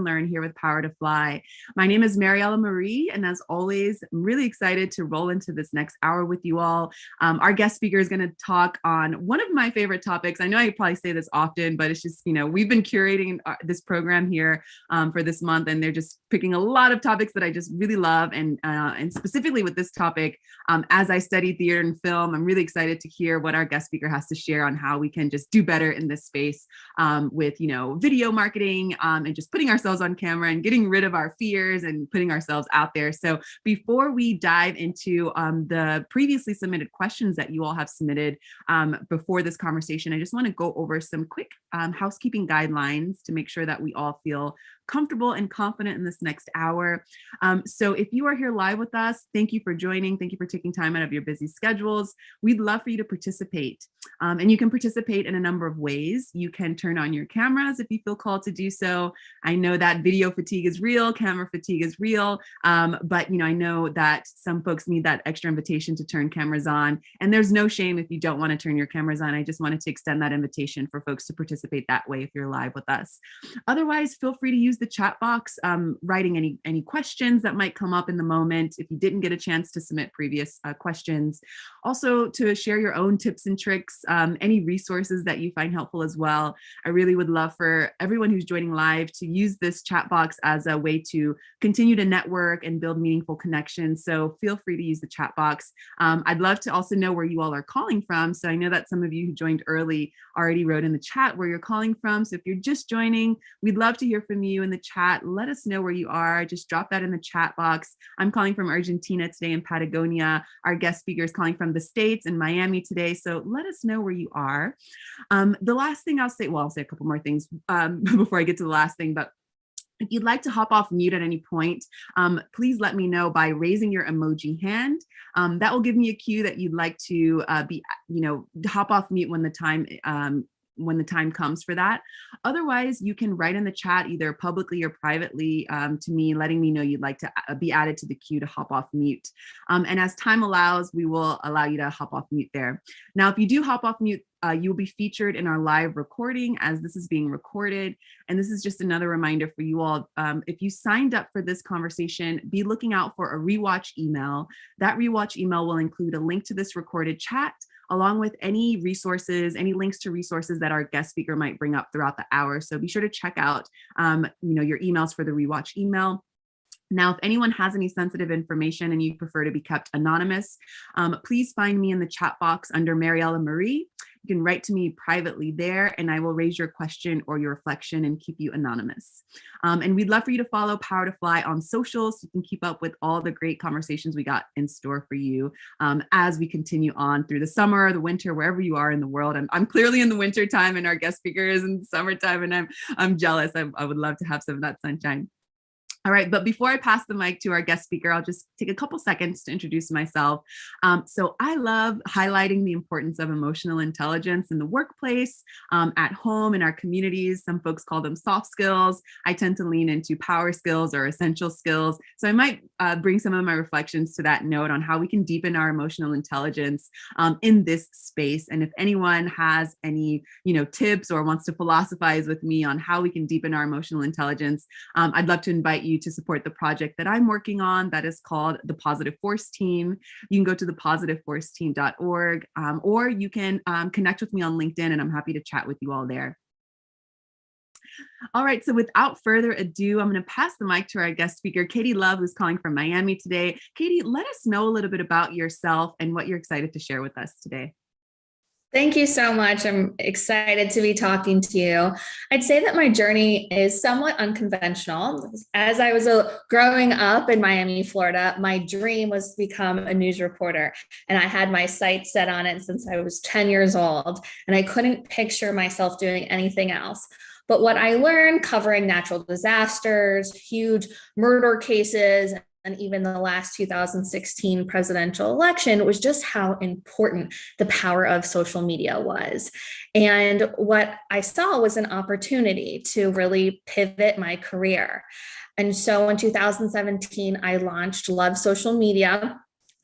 and learn here with Power to Fly. My name is Mariella Marie, and as always, I'm really excited to roll into this next hour with you all. Our guest speaker is going to talk on one of my favorite topics. I know I probably say this often, but it's just, we've been curating this program here for this month, and they're just picking a lot of topics that I just really love. And specifically with this topic, as I study theater and film, I'm really excited to hear what our guest speaker has to share on how we can just do better in this space with, video marketing and just putting ourselves on camera and getting rid of our fears and putting ourselves out there. So before we dive into the previously submitted questions that you all have submitted before this conversation, I just want to go over some quick housekeeping guidelines to make sure that we all feel comfortable and confident in this next hour. So if you are here live with us, thank you for joining. Thank you for taking time out of your busy schedules. We'd love for you to participate. And you can participate in a number of ways. You can turn on your cameras if you feel called to do so. I know that video fatigue is real, camera fatigue is real, but I know that some folks need that extra invitation to turn cameras on. And there's no shame if you don't want to turn your cameras on. I just wanted to extend that invitation for folks to participate that way if you're live with us. Otherwise, feel free to use the chat box, writing any questions that might come up in the moment if you didn't get a chance to submit previous questions. Also, to share your own tips and tricks, any resources that you find helpful as well. I really would love for everyone who's joining live to use this chat box as a way to continue to network and build meaningful connections. So feel free to use the chat box. I'd love to also know where you all are calling from. So I know that some of you who joined early already wrote in the chat where you're calling from. So if you're just joining, we'd love to hear from you in the chat. Let us know where you are. Just drop that in the chat box. I'm calling from Argentina today in Patagonia. Our guest speaker is calling from the States in Miami today. So let us know where you are. The last thing I'll say a couple more things before I get to the last thing, but if you'd like to hop off mute at any point, please let me know by raising your emoji hand. That will give me a cue that you'd like to hop off mute when the time comes for that. Otherwise, you can write in the chat either publicly or privately to me, letting me know you'd like to be added to the queue to hop off mute. And as time allows, we will allow you to hop off mute there. Now, if you do hop off mute, you will be featured in our live recording as this is being recorded. And this is just another reminder for you all. If you signed up for this conversation, be looking out for a rewatch email. That rewatch email will include a link to this recorded chat, along with any resources, any links to resources that our guest speaker might bring up throughout the hour. So be sure to check out your emails for the rewatch email. Now, if anyone has any sensitive information and you prefer to be kept anonymous, please find me in the chat box under Mariella Marie. You can write to me privately there, and I will raise your question or your reflection and keep you anonymous. And we'd love for you to follow Power to Fly on social so you can keep up with all the great conversations we got in store for you as we continue on through the summer, the winter, wherever you are in the world. I'm clearly in the winter time, and our guest speaker is in summertime, and I'm jealous. I would love to have some of that sunshine. All right, but before I pass the mic to our guest speaker, I'll just take a couple seconds to introduce myself. So I love highlighting the importance of emotional intelligence in the workplace, at home, in our communities. Some folks call them soft skills. I tend to lean into power skills or essential skills. So I might bring some of my reflections to that note on how we can deepen our emotional intelligence in this space. And if anyone has any, tips or wants to philosophize with me on how we can deepen our emotional intelligence, I'd love to invite you to support the project that I'm working on that is called the Positive Force Team. You can go to thepositiveforceteam.org or you can connect with me on LinkedIn, and I'm happy to chat with you all there. All right, so without further ado, I'm going to pass the mic to our guest speaker, Katie Love, who's calling from Miami today. Katie, let us know a little bit about yourself and what you're excited to share with us today. Thank you so much. I'm excited to be talking to you. I'd say that my journey is somewhat unconventional. As I was growing up in Miami, Florida, my dream was to become a news reporter. And I had my sights set on it since I was 10 years old, and I couldn't picture myself doing anything else. But what I learned covering natural disasters, huge murder cases, and even the last 2016 presidential election was just how important the power of social media was. And what I saw was an opportunity to really pivot my career. And so in 2017, I launched Love Social Media.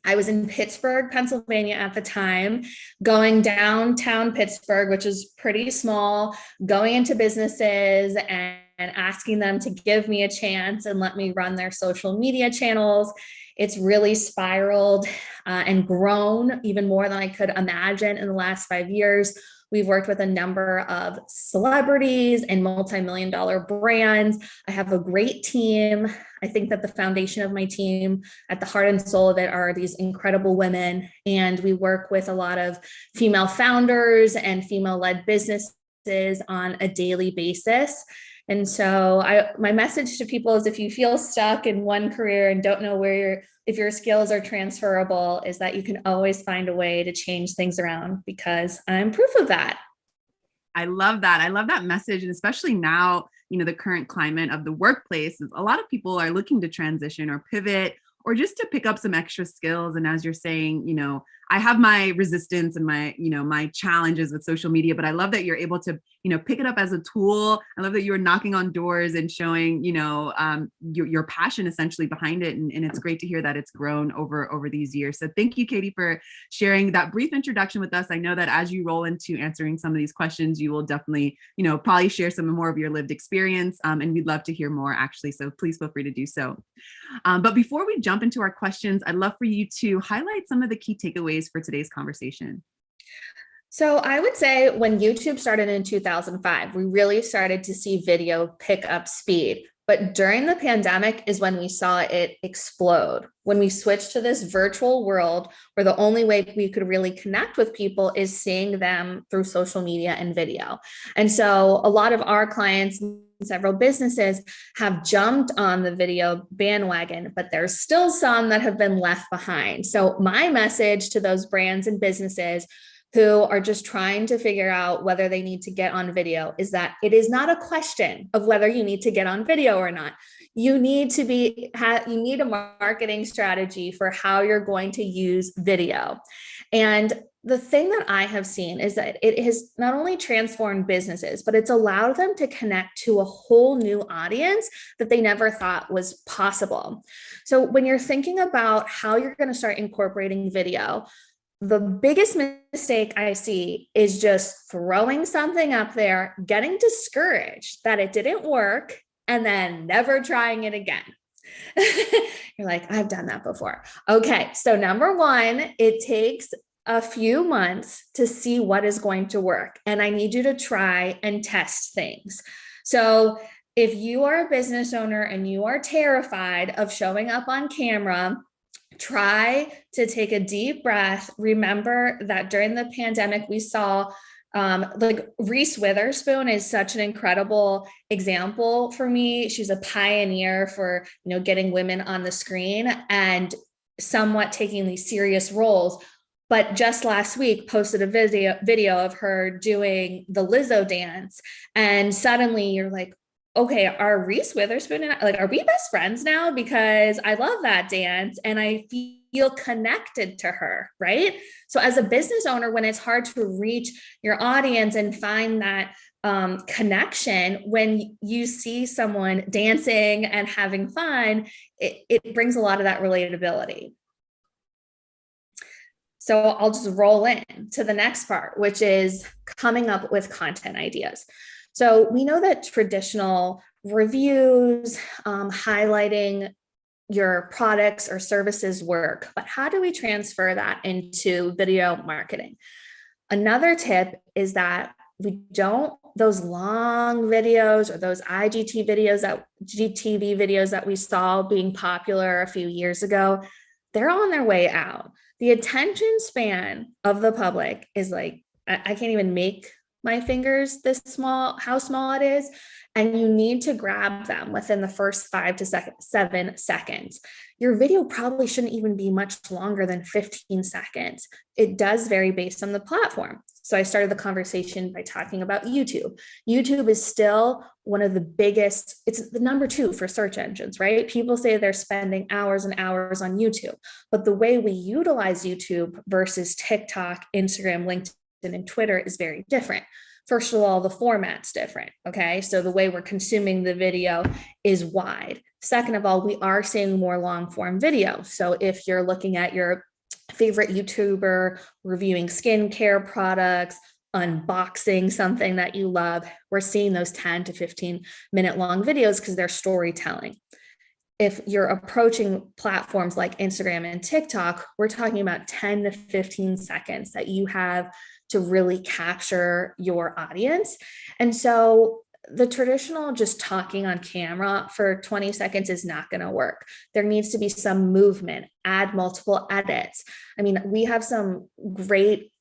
I was in Pittsburgh, Pennsylvania at the time, going downtown Pittsburgh, which is pretty small, going into businesses and asking them to give me a chance and let me run their social media channels. It's really spiraled and grown even more than I could imagine in the last 5 years. We've worked with a number of celebrities and multi-million dollar brands. I have a great team. I think that the foundation of my team, at the heart and soul of it, are these incredible women. And we work with a lot of female founders and female-led businesses on a daily basis. And so my message to people is, if you feel stuck in one career and don't know if your skills are transferable, is that you can always find a way to change things around, because I'm proof of that. I love that. I love that message. And especially now, the current climate of the workplace, a lot of people are looking to transition or pivot or just to pick up some extra skills. And as you're saying, I have my resistance and my challenges with social media, but I love that you're able to, pick it up as a tool. I love that you are knocking on doors and showing, your passion essentially behind it. And it's great to hear that it's grown over these years. So thank you, Katie, for sharing that brief introduction with us. I know that as you roll into answering some of these questions, you will definitely, probably share some more of your lived experience. And we'd love to hear more, actually. So please feel free to do so. But before we jump into our questions, I'd love for you to highlight some of the key takeaways for today's conversation. So I would say when YouTube started in 2005, we really started to see video pick up speed. But during the pandemic is when we saw it explode. When we switched to this virtual world where the only way we could really connect with people is seeing them through social media and video. And so a lot of our clients, several businesses, have jumped on the video bandwagon, but there's still some that have been left behind. So my message to those brands and businesses who are just trying to figure out whether they need to get on video is that it is not a question of whether you need to get on video or not. You need a marketing strategy for how you're going to use video. And the thing that I have seen is that it has not only transformed businesses, but it's allowed them to connect to a whole new audience that they never thought was possible. So when you're thinking about how you're going to start incorporating video, the biggest mistake I see is just throwing something up there, getting discouraged that it didn't work, and then never trying it again. You're like, I've done that before. Okay, so number one, it takes a few months to see what is going to work. And I need you to try and test things. So if you are a business owner and you are terrified of showing up on camera, try to take a deep breath. Remember that during the pandemic, we saw like Reese Witherspoon is such an incredible example for me. She's a pioneer for, getting women on the screen and somewhat taking these serious roles. But just last week posted a video of her doing the Lizzo dance. And suddenly you're like, okay, are Reese Witherspoon and are we best friends now? Because I love that dance and I feel connected to her, right? So as a business owner, when it's hard to reach your audience and find that connection, when you see someone dancing and having fun, it brings a lot of that relatability. So I'll just roll in to the next part, which is coming up with content ideas. So we know that traditional reviews, highlighting your products or services work, but how do we transfer that into video marketing? Another tip is that those long videos or those GTV videos that we saw being popular a few years ago, they're on their way out. The attention span of the public is like, I can't even make my fingers this small, how small it is. And you need to grab them within the first 5 to 7 seconds. Your video probably shouldn't even be much longer than 15 seconds. It does vary based on the platform. So I started the conversation by talking about YouTube. YouTube is still one of the biggest, it's the number 2 for search engines, right? People say they're spending hours and hours on YouTube, but the way we utilize YouTube versus TikTok, Instagram, LinkedIn, and Twitter is very different. First of all, the format's different. Okay. So the way we're consuming the video is wide. Second of all, we are seeing more long form video. So if you're looking at your favorite YouTuber reviewing skincare products, unboxing something that you love. We're seeing those 10 to 15-minute long videos because they're storytelling. If you're approaching platforms like Instagram and TikTok, we're talking about 10 to 15 seconds that you have to really capture your audience. And so the traditional just talking on camera for 20 seconds is not going to work. There needs to be some movement, add multiple edits. I mean, we have some great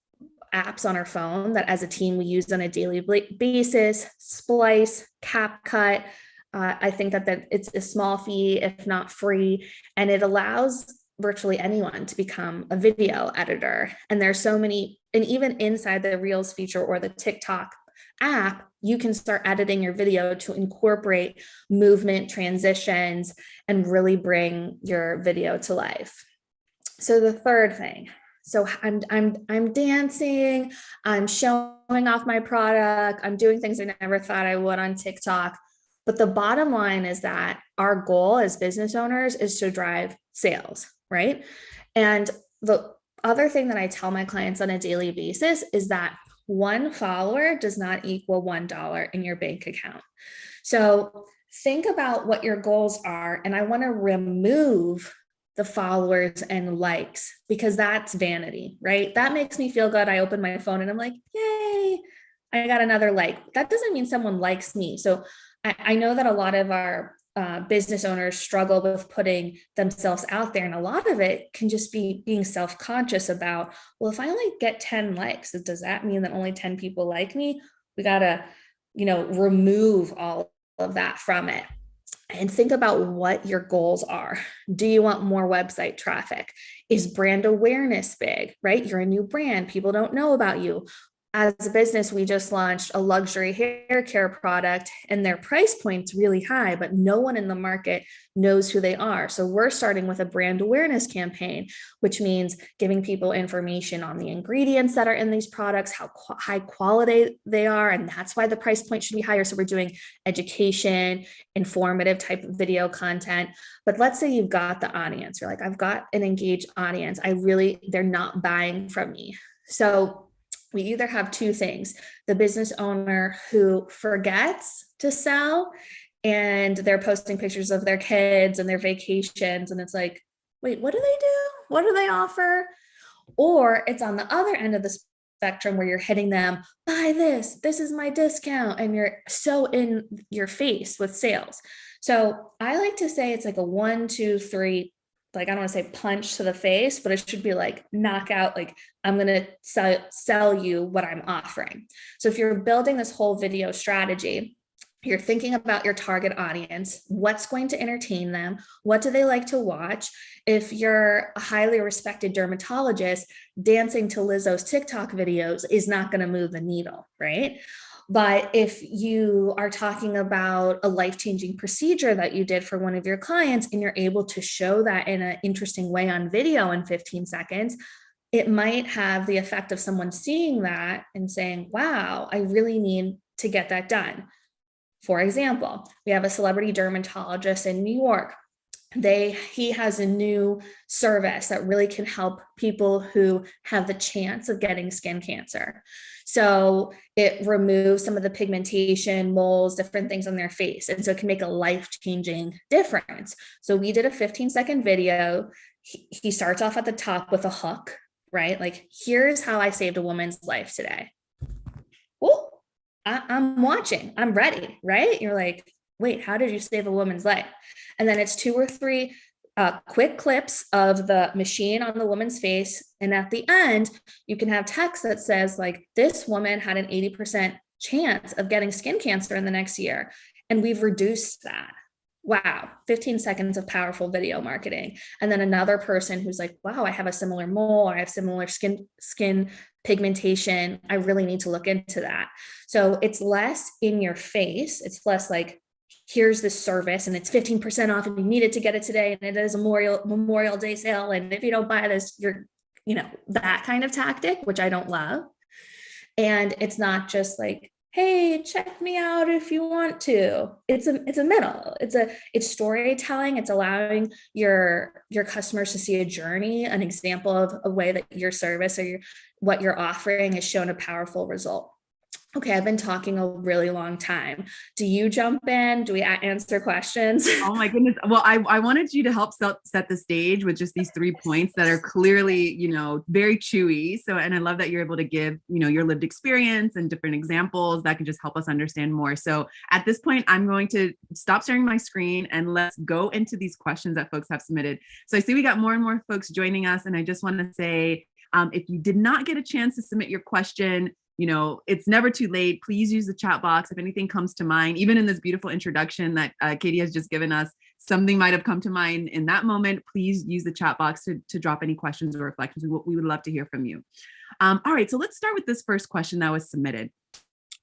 apps on our phone that as a team we use on a daily basis: Splice, CapCut. I think that it's a small fee, if not free, and it allows virtually anyone to become a video editor. And there's so many, and even inside the Reels feature or the TikTok app, you can start editing your video to incorporate movement, transitions, and really bring your video to life. So the third thing, so I'm dancing, I'm showing off my product, I'm doing things I never thought I would on TikTok. But the bottom line is that our goal as business owners is to drive sales, right? And the other thing that I tell my clients on a daily basis is that one follower does not equal $1 in your bank account. So think about what your goals are. And I want to remove the followers and likes, because that's vanity, right? That makes me feel good. I open my phone and I'm like, yay, I got another like. That doesn't mean someone likes me. So I know that a lot of our business owners struggle with putting themselves out there. And a lot of it can just be being self-conscious about, well, if I only get 10 likes, does that mean that only 10 people like me? We got to, remove all of that from it and think about what your goals are. Do you want more website traffic? Is brand awareness big, right? You're a new brand. People don't know about you. As a business, we just launched a luxury hair care product and their price point's really high, but no one in the market knows who they are. So we're starting with a brand awareness campaign, which means giving people information on the ingredients that are in these products, how high quality they are. And that's why the price point should be higher. So we're doing education, informative type of video content. But let's say you've got the audience. You're like, I've got an engaged audience. They're not buying from me. So we either have two things: the business owner who forgets to sell and they're posting pictures of their kids and their vacations. And it's like, wait, what do they do? What do they offer? Or it's on the other end of the spectrum where you're hitting them, buy this is my discount. And you're so in your face with sales. So I like to say it's like a 1, 2, 3, like, I don't want to say punch to the face, but it should be like knockout, like I'm going to sell you what I'm offering. So if you're building this whole video strategy, you're thinking about your target audience, what's going to entertain them, what do they like to watch. If you're a highly respected dermatologist, dancing to Lizzo's TikTok videos is not going to move the needle, right? But if you are talking about a life-changing procedure that you did for one of your clients and you're able to show that in an interesting way on video in 15 seconds, it might have the effect of someone seeing that and saying, wow, I really need to get that done. For example, we have a celebrity dermatologist in New York. He has a new service that really can help people who have the chance of getting skin cancer. So it removes some of the pigmentation, moles, different things on their face. And so it can make a life-changing difference. So we did a 15-second video. He starts off at the top with a hook, right? Like, here's how I saved a woman's life today. Oh, I'm watching, I'm ready, right? You're like, wait, how did you save a woman's life? And then it's 2 or 3 quick clips of the machine on the woman's face. And at the end, you can have text that says, like, this woman had an 80% chance of getting skin cancer in the next year. And we've reduced that. Wow, 15 seconds of powerful video marketing. And then another person who's like, wow, I have a similar mole, or I have similar skin pigmentation. I really need to look into that. So it's less in your face. It's less like, here's this service and it's 15% off and you need it to get it today. And it is a Memorial Day sale. And if you don't buy this, you're, that kind of tactic, which I don't love. And it's not just like hey, check me out if you want to. It's a middle. It's storytelling. It's allowing your customers to see a journey, an example of a way that your service or what you're offering has shown a powerful result. Okay, I've been talking a really long time. Do you jump in? Do we answer questions? Oh my goodness. Well, I wanted you to help set the stage with just these 3 points that are clearly, very chewy. So, and I love that you're able to give, your lived experience and different examples that can just help us understand more. So at this point, I'm going to stop sharing my screen and let's go into these questions that folks have submitted. So I see we got more and more folks joining us. And I just want to say, if you did not get a chance to submit your question, it's never too late. Please use the chat box if anything comes to mind. Even in this beautiful introduction that Katie has just given us, something might have come to mind in that moment. Please use the chat box to drop any questions or reflections. We would love to hear from you. All right, so let's start with this first question that was submitted.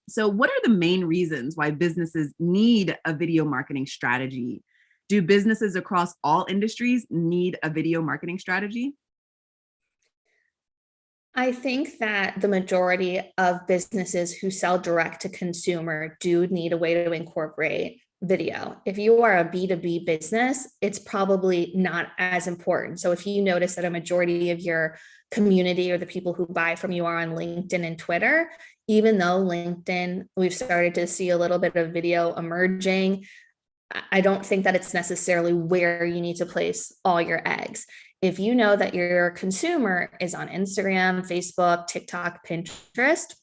So what are the main reasons why businesses need a video marketing strategy? Do businesses across all industries need a video marketing strategy? I think that the majority of businesses who sell direct to consumer do need a way to incorporate video. If you are a B2B business, it's probably not as important. So if you notice that a majority of your community or the people who buy from you are on LinkedIn and Twitter, even though LinkedIn, we've started to see a little bit of video emerging, I don't think that it's necessarily where you need to place all your eggs. If you know that your consumer is on Instagram, Facebook, TikTok, Pinterest,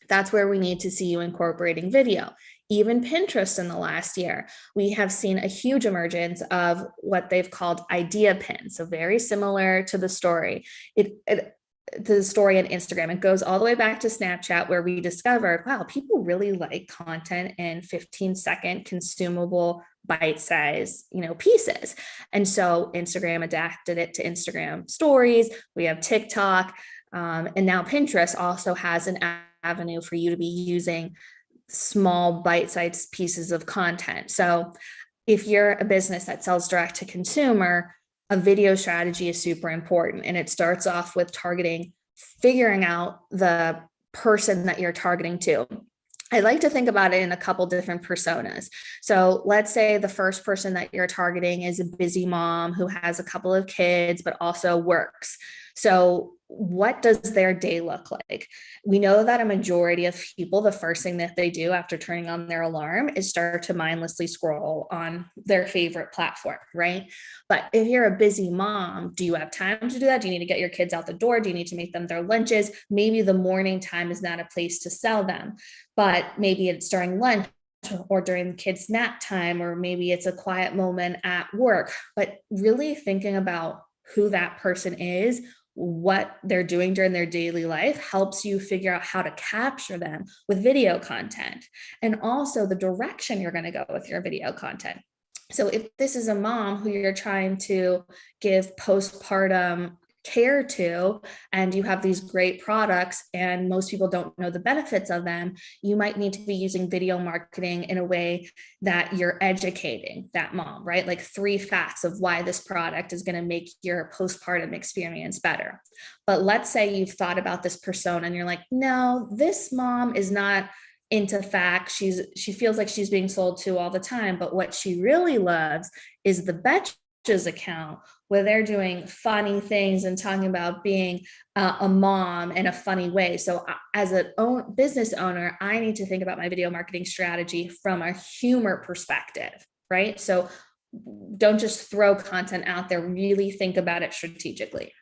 that's where we need to see you incorporating video. Even Pinterest in the last year, we have seen a huge emergence of what they've called idea pins. So very similar to the story. The story on Instagram. It goes all the way back to Snapchat, where we discovered, wow, people really like content in 15-second consumable bite-size, pieces. And so Instagram adapted it to Instagram stories. We have TikTok, and now Pinterest also has an avenue for you to be using small bite-sized pieces of content. So if you're a business that sells direct to consumer, a video strategy is super important. And it starts off with figuring out the person that you're targeting to. I like to think about it in a couple different personas. So let's say the first person that you're targeting is a busy mom who has a couple of kids, but also works. So what does their day look like? We know that a majority of people, the first thing that they do after turning on their alarm is start to mindlessly scroll on their favorite platform, right? But if you're a busy mom, do you have time to do that? Do you need to get your kids out the door? Do you need to make them their lunches? Maybe the morning time is not a place to sell them, but maybe it's during lunch or during kids' nap time, or maybe it's a quiet moment at work. But really thinking about who that person is, what they're doing during their daily life, helps you figure out how to capture them with video content, and also the direction you're going to go with your video content. So if this is a mom who you're trying to give postpartum care to, and you have these great products and most people don't know the benefits of them, you might need to be using video marketing in a way that you're educating that mom, right? Like 3 facts of why this product is going to make your postpartum experience better. But let's say you've thought about this persona and you're like, no, this mom is not into facts. She feels like she's being sold to all the time, but what she really loves is the Betches account, where they're doing funny things and talking about being a mom in a funny way. So as a business owner, I need to think about my video marketing strategy from a humor perspective, right? So don't just throw content out there, really think about it strategically.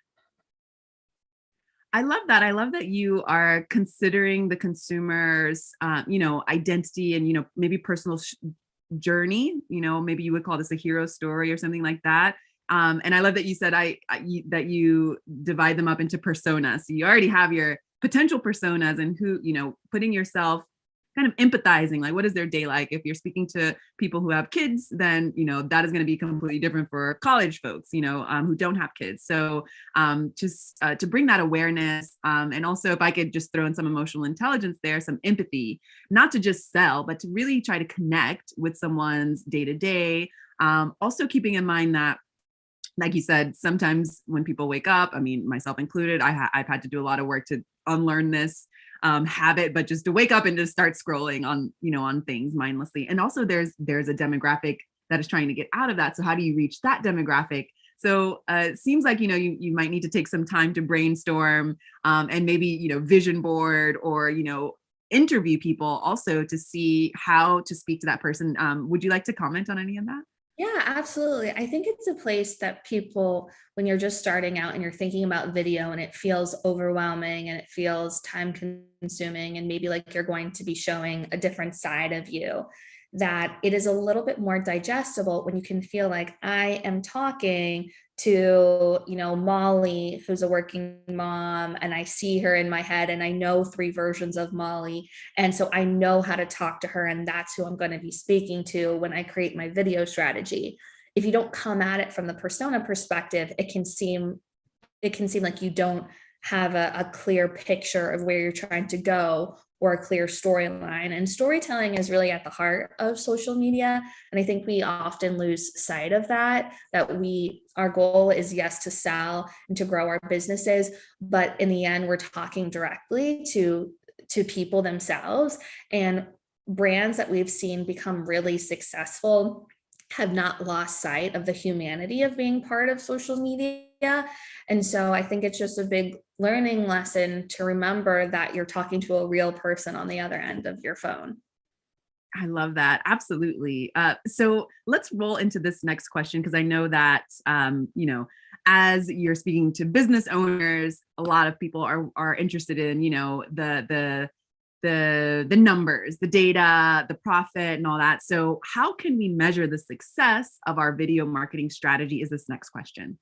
I love that. I love that you are considering the consumer's, identity and, maybe personal journey. Maybe you would call this a hero story or something like that. And I love that you said that you divide them up into personas. So you already have your potential personas and who, putting yourself kind of empathizing, like what is their day like? If you're speaking to people who have kids, then, that is going to be completely different for college folks, who don't have kids. So just to bring that awareness, and also if I could just throw in some emotional intelligence there, some empathy, not to just sell, but to really try to connect with someone's day to day. Also keeping in mind that, like you said, sometimes when people wake up, I mean, myself included, I've had to do a lot of work to unlearn this habit, but just to wake up and just start scrolling on, on things mindlessly. And also there's a demographic that is trying to get out of that. So how do you reach that demographic? So it seems like, you might need to take some time to brainstorm, and maybe, vision board, or, interview people also to see how to speak to that person. Would you like to comment on any of that? Yeah, absolutely. I think it's a place that people, when you're just starting out and you're thinking about video and it feels overwhelming and it feels time consuming, and maybe like you're going to be showing a different side of you, that it is a little bit more digestible when you can feel like I am talking to, Molly, who's a working mom, and I see her in my head and I know 3 versions of Molly. And so I know how to talk to her, and that's who I'm going to be speaking to when I create my video strategy. If you don't come at it from the persona perspective, it can seem like you don't have a clear picture of where you're trying to go, or a clear storyline. And storytelling is really at the heart of social media. And I think we often lose sight of that our goal is, yes, to sell and to grow our businesses, but in the end, we're talking directly to people themselves. And brands that we've seen become really successful have not lost sight of the humanity of being part of social media. And so I think it's just a big learning lesson to remember that you're talking to a real person on the other end of your phone. I love that. Absolutely. So let's roll into this next question, because I know that, as you're speaking to business owners, a lot of people are interested in, the numbers, the data, the profit, and all that. So how can we measure the success of our video marketing strategy is this next question.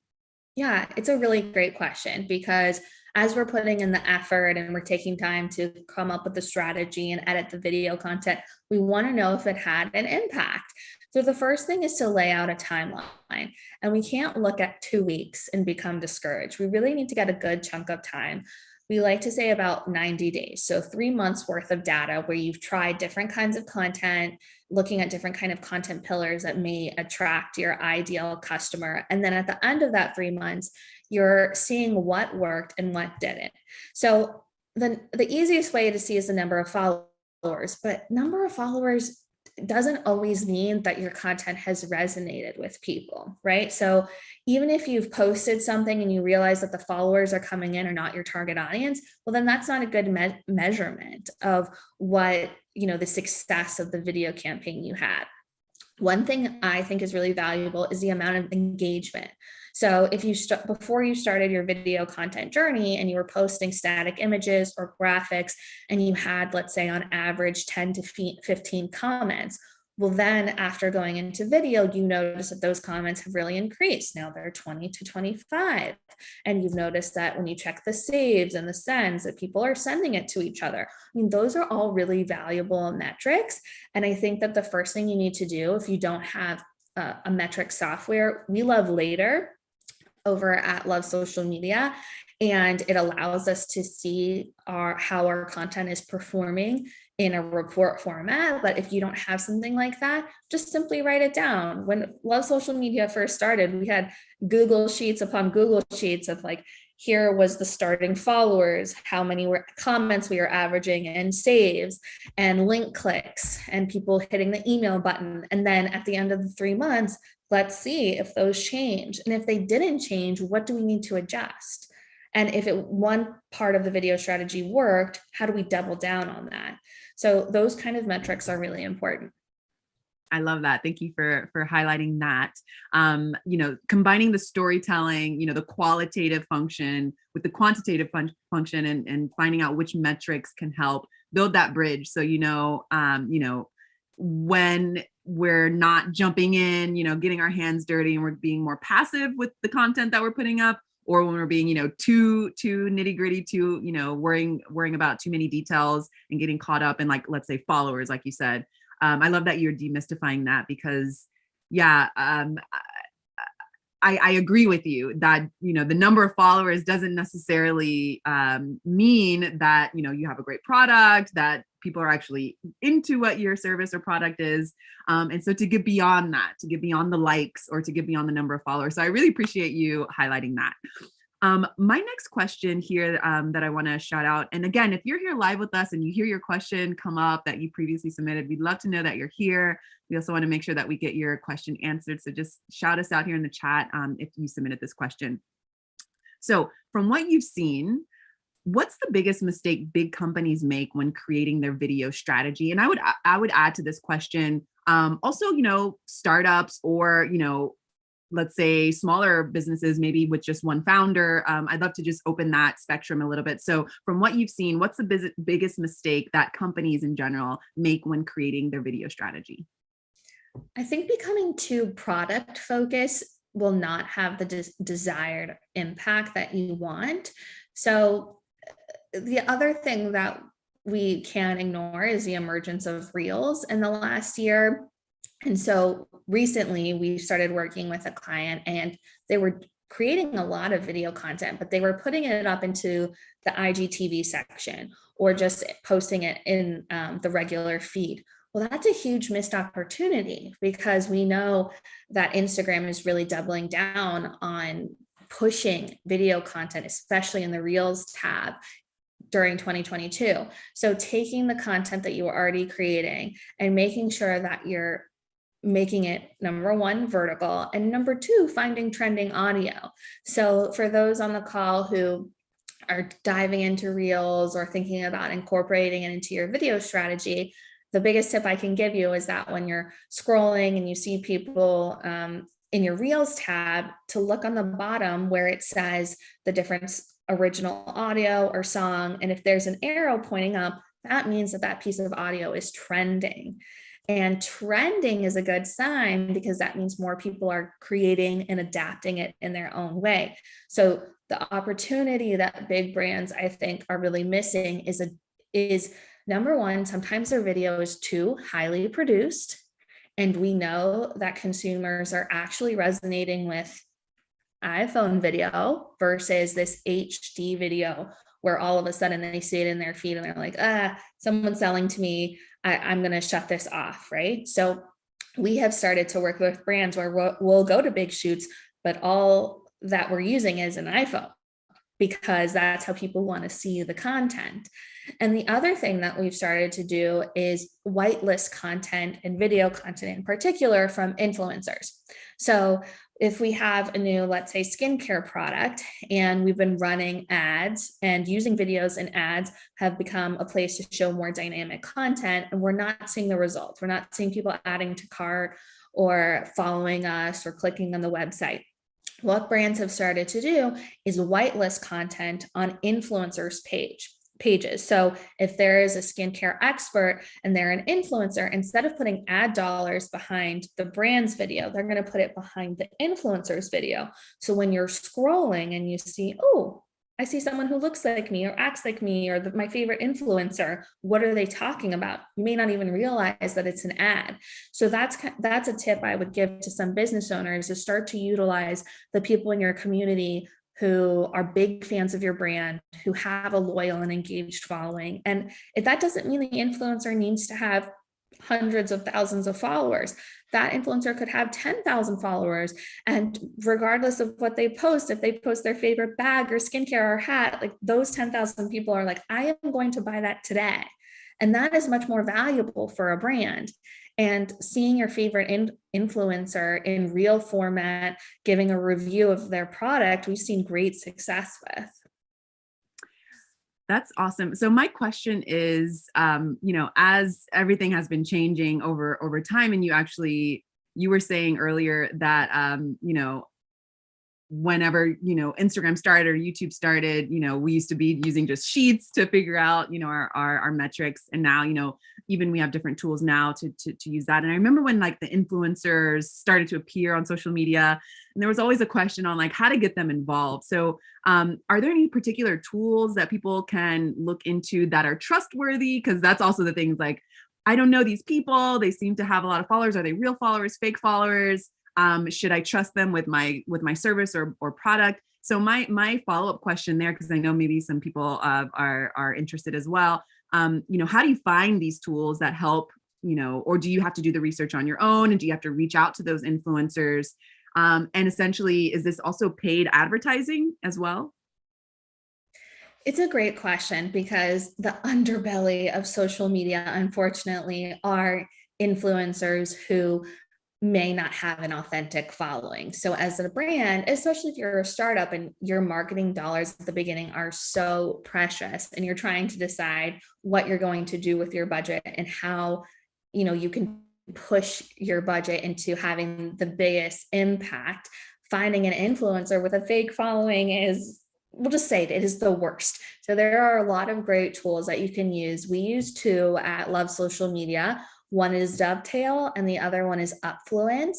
Yeah, it's a really great question, because as we're putting in the effort and we're taking time to come up with the strategy and edit the video content, we want to know if it had an impact. So the first thing is to lay out a timeline, and we can't look at 2 weeks and become discouraged. We really need to get a good chunk of time. We like to say about 90 days. So 3 months worth of data where you've tried different kinds of content, looking at different kind of content pillars that may attract your ideal customer. And then at the end of that 3 months, you're seeing what worked and what didn't. So the easiest way to see is the number of followers, but number of followers doesn't always mean that your content has resonated with people, right? So even if you've posted something and you realize that the followers are coming in are not your target audience, well, then that's not a good measurement of what, the success of the video campaign you had. One thing I think is really valuable is the amount of engagement. So if you before you started your video content journey and you were posting static images or graphics, and you had, let's say on average, 10 to 15 comments, well, then after going into video, you notice that those comments have really increased. Now they're 20 to 25. And you've noticed that when you check the saves and the sends, that people are sending it to each other. I mean, those are all really valuable metrics. And I think that the first thing you need to do, if you don't have a metric software, we love Later over at Love Social Media, and it allows us to see how our content is performing in a report format. But if you don't have something like that, just simply write it down. When Love Social Media first started, we had Google Sheets upon Google Sheets of like, here was the starting followers, how many comments we were averaging, and saves and link clicks and people hitting the email button. And then at the end of the 3 months, let's see if those change. And if they didn't change, what do we need to adjust? And if one part of the video strategy worked, how do we double down on that? So those kind of metrics are really important. I love that. Thank you for highlighting that. Combining the storytelling, the qualitative function with the quantitative function, and finding out which metrics can help build that bridge. So, when we're not jumping in, getting our hands dirty, and we're being more passive with the content that we're putting up, or when we're being, too nitty gritty, too, worrying about too many details and getting caught up in, like, let's say followers, like you said. I love that you're demystifying that, because I agree with you that, the number of followers doesn't necessarily mean that, you have a great product, that people are actually into what your service or product is. And so to get beyond that, to get beyond the likes, or to get beyond the number of followers. So I really appreciate you highlighting that. My next question here that I want to shout out, and again, if you're here live with us and you hear your question come up that you previously submitted, we'd love to know that you're here. We also want to make sure that we get your question answered. So just shout us out here in the chat if you submitted this question. So from what you've seen, what's the biggest mistake big companies make when creating their video strategy? And I would add to this question, also, startups or, let's say smaller businesses, maybe with just one founder. I'd love to just open that spectrum a little bit. So from what you've seen, what's the biggest mistake that companies in general make when creating their video strategy? I think becoming too product focused will not have the desired impact that you want. So the other thing that we can't ignore is the emergence of Reels in the last year. And so recently we started working with a client and they were creating a lot of video content, but they were putting it up into the IGTV section or just posting it in the regular feed. Well, that's a huge missed opportunity because we know that Instagram is really doubling down on pushing video content, especially in the Reels tab during 2022. So taking the content that you were already creating and making sure that you're making it, number one, vertical, and number two, finding trending audio. So for those on the call who are diving into Reels or thinking about incorporating it into your video strategy, the biggest tip I can give you is that when you're scrolling and you see people in your Reels tab, to look on the bottom where it says the different original audio or song. And if there's an arrow pointing up, that means that that piece of audio is trending. And trending is a good sign because that means more people are creating and adapting it in their own way. So the opportunity that big brands, I think, are really missing is number one, sometimes their video is too highly produced. And we know that consumers are actually resonating with iPhone video versus this HD video where all of a sudden they see it in their feed and they're like, someone's selling to me. I'm going to shut this off, right? So we have started to work with brands where we'll go to big shoots, but all that we're using is an iPhone because that's how people want to see the content. And the other thing that we've started to do is whitelist content and video content in particular from influencers. So if we have a new, let's say, skincare product, and we've been running ads and using videos and ads have become a place to show more dynamic content, and we're not seeing the results. We're not seeing people adding to cart or following us or clicking on the website. What brands have started to do is whitelist content on influencers' pages. So if there is a skincare expert and they're an influencer, instead of putting ad dollars behind the brand's video, they're going to put it behind the influencer's video. So when you're scrolling and you see, oh, I see someone who looks like me or acts like me or my favorite influencer, what are they talking about? You may not even realize that it's an ad. So that's a tip I would give to some business owners, to start to utilize the people in your community who are big fans of your brand, who have a loyal and engaged following. And if that doesn't mean the influencer needs to have hundreds of thousands of followers, that influencer could have 10,000 followers. And regardless of what they post, if they post their favorite bag or skincare or hat, like those 10,000 people are like, I am going to buy that today. And that is much more valuable for a brand. And seeing your favorite influencer in real format, giving a review of their product, we've seen great success with. That's awesome. So my question is, as everything has been changing over time, and you were saying earlier that, whenever, Instagram started or YouTube started, we used to be using just sheets to figure out, our metrics. And now, even we have different tools now to use that. And I remember when like the influencers started to appear on social media, and there was always a question on like how to get them involved. So are there any particular tools that people can look into that are trustworthy? Because that's also the things like, I don't know these people. They seem to have a lot of followers. Are they real followers, fake followers? Should I trust them with my service or product? So my follow-up question there, because I know maybe some people are interested as well. How do you find these tools that help, or do you have to do the research on your own? And do you have to reach out to those influencers? And essentially, is this also paid advertising as well? It's a great question because the underbelly of social media, unfortunately, are influencers who may not have an authentic following. So, as a brand, especially if you're a startup and your marketing dollars at the beginning are so precious and you're trying to decide what you're going to do with your budget and how you can push your budget into having the biggest impact, finding an influencer with a fake following is, we'll just say it is the worst. So there are a lot of great tools that you can use. We use two at Love Social Media. One is Dovetail and the other one is Upfluence.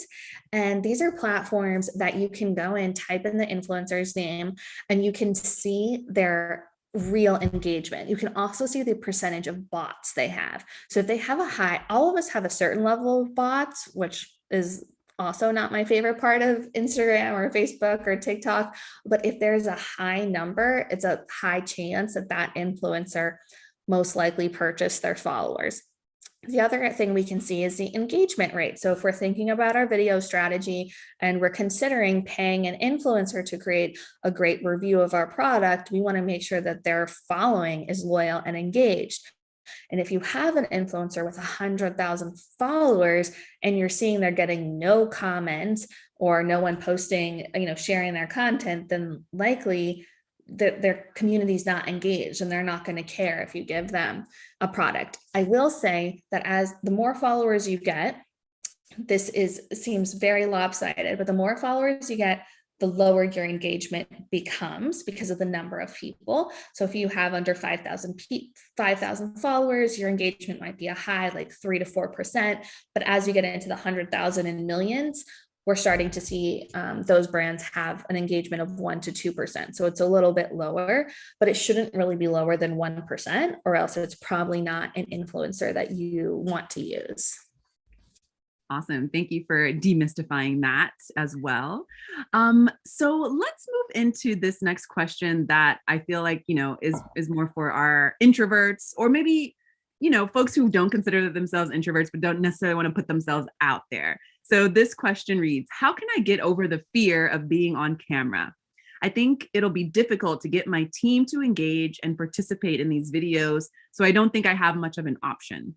And these are platforms that you can go in, type in the influencer's name, and you can see their real engagement. You can also see the percentage of bots they have. So if they have a high, all of us have a certain level of bots, which is also not my favorite part of Instagram or Facebook or TikTok. But if there's a high number, it's a high chance that that influencer most likely purchased their followers. The other thing we can see is the engagement rate. So if we're thinking about our video strategy and we're considering paying an influencer to create a great review of our product, we want to make sure that their following is loyal and engaged. And if you have an influencer with 100,000 followers and you're seeing they're getting no comments or no one posting, sharing their content, then likely their community is not engaged and they're not going to care if you give them a product. I will say that as the more followers you get, seems very lopsided, but the more followers you get, the lower your engagement becomes because of the number of people. So if you have under 5,000 followers, your engagement might be a high, like 3 to 4%. But as you get into the 100,000 and millions, we're starting to see those brands have an engagement of 1 to 2%. So it's a little bit lower, but it shouldn't really be lower than 1%, or else it's probably not an influencer that you want to use. Awesome. Thank you for demystifying that as well. So let's move into this next question that I feel like, is more for our introverts, or maybe, folks who don't consider themselves introverts, but don't necessarily want to put themselves out there. So this question reads, how can I get over the fear of being on camera? I think it'll be difficult to get my team to engage and participate in these videos, so I don't think I have much of an option.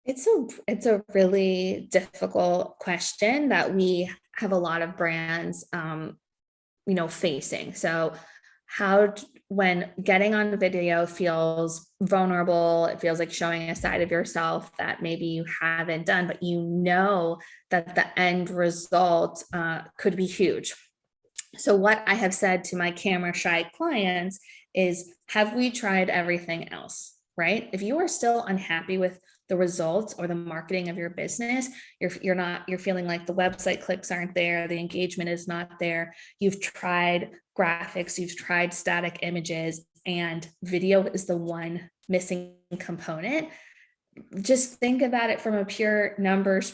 It's a really difficult question that we have a lot of brands, facing. So when getting on video feels vulnerable, it feels like showing a side of yourself that maybe you haven't done, but that the end result could be huge. So what I have said to my camera shy clients is, have we tried everything else? Right? If you are still unhappy with the results or the marketing of your business, you're feeling like the website clicks aren't there, the engagement is not there, you've tried graphics, you've tried static images, and video is the one missing component, just think about it from a pure numbers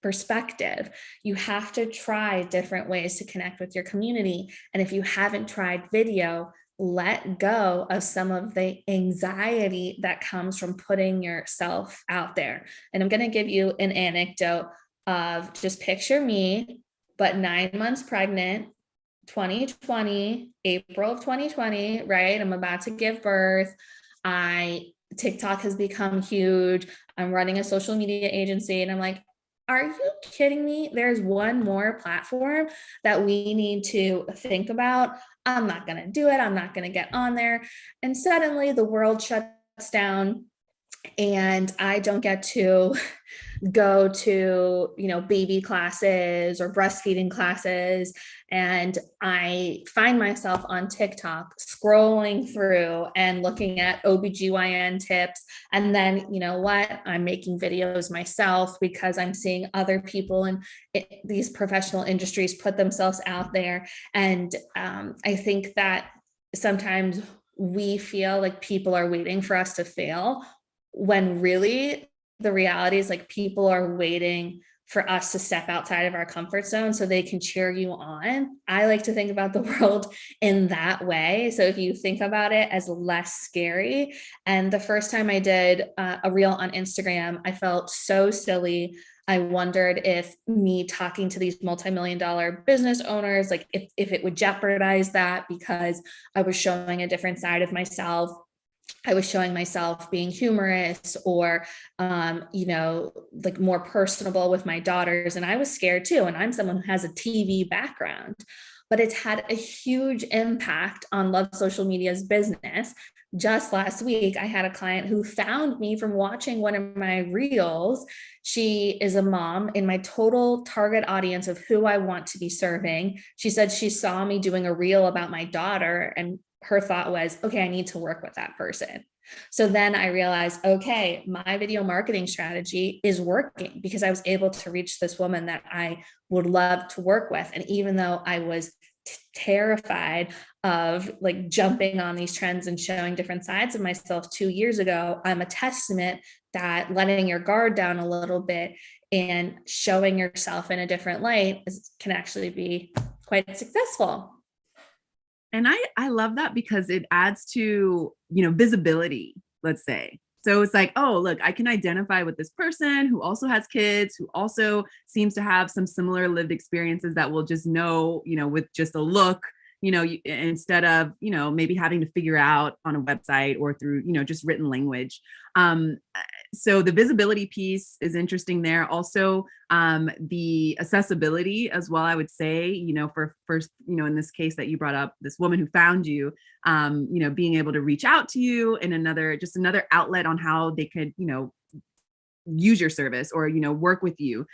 perspective. You have to try different ways to connect with your community. And if you haven't tried video, let go of some of the anxiety that comes from putting yourself out there. And I'm going to give you an anecdote of, just picture me, but 9 months pregnant, 2020, April of 2020, right? I'm about to give birth. TikTok has become huge. I'm running a social media agency and I'm like, are you kidding me? There's one more platform that we need to think about. I'm not going to do it. I'm not going to get on there. And suddenly the world shuts down and I don't get to go to, baby classes or breastfeeding classes. And I find myself on TikTok scrolling through and looking at OBGYN tips. And then, I'm making videos myself because I'm seeing other people in these professional industries put themselves out there. And I think that sometimes we feel like people are waiting for us to fail, when really the reality is like people are waiting for us to step outside of our comfort zone so they can cheer you on. I like to think about the world in that way. So if you think about it as less scary, and the first time I did a reel on Instagram, I felt so silly. I wondered if me talking to these multi-million dollar business owners, like if it would jeopardize that because I was showing a different side of myself. I was showing myself being humorous or, like more personable with my daughters. And I was scared too. And I'm someone who has a TV background, but it's had a huge impact on Love Social Media's business. Just last week, I had a client who found me from watching one of my reels. She is a mom in my total target audience of who I want to be serving. She said she saw me doing a reel about my daughter, and her thought was, okay, I need to work with that person. So then I realized, okay, my video marketing strategy is working because I was able to reach this woman that I would love to work with. And even though I was terrified of like jumping on these trends and showing different sides of myself 2 years ago, I'm a testament that letting your guard down a little bit and showing yourself in a different light can actually be quite successful. And I love that because it adds to, visibility, let's say. So it's like, oh, look, I can identify with this person who also has kids, who also seems to have some similar lived experiences that will just know, with just a look, instead of, maybe having to figure out on a website or through, just written language. So the visibility piece is interesting there. Also, the accessibility as well, I would say, for first, in this case that you brought up, this woman who found you, being able to reach out to you in another outlet on how they could, use your service or work with you.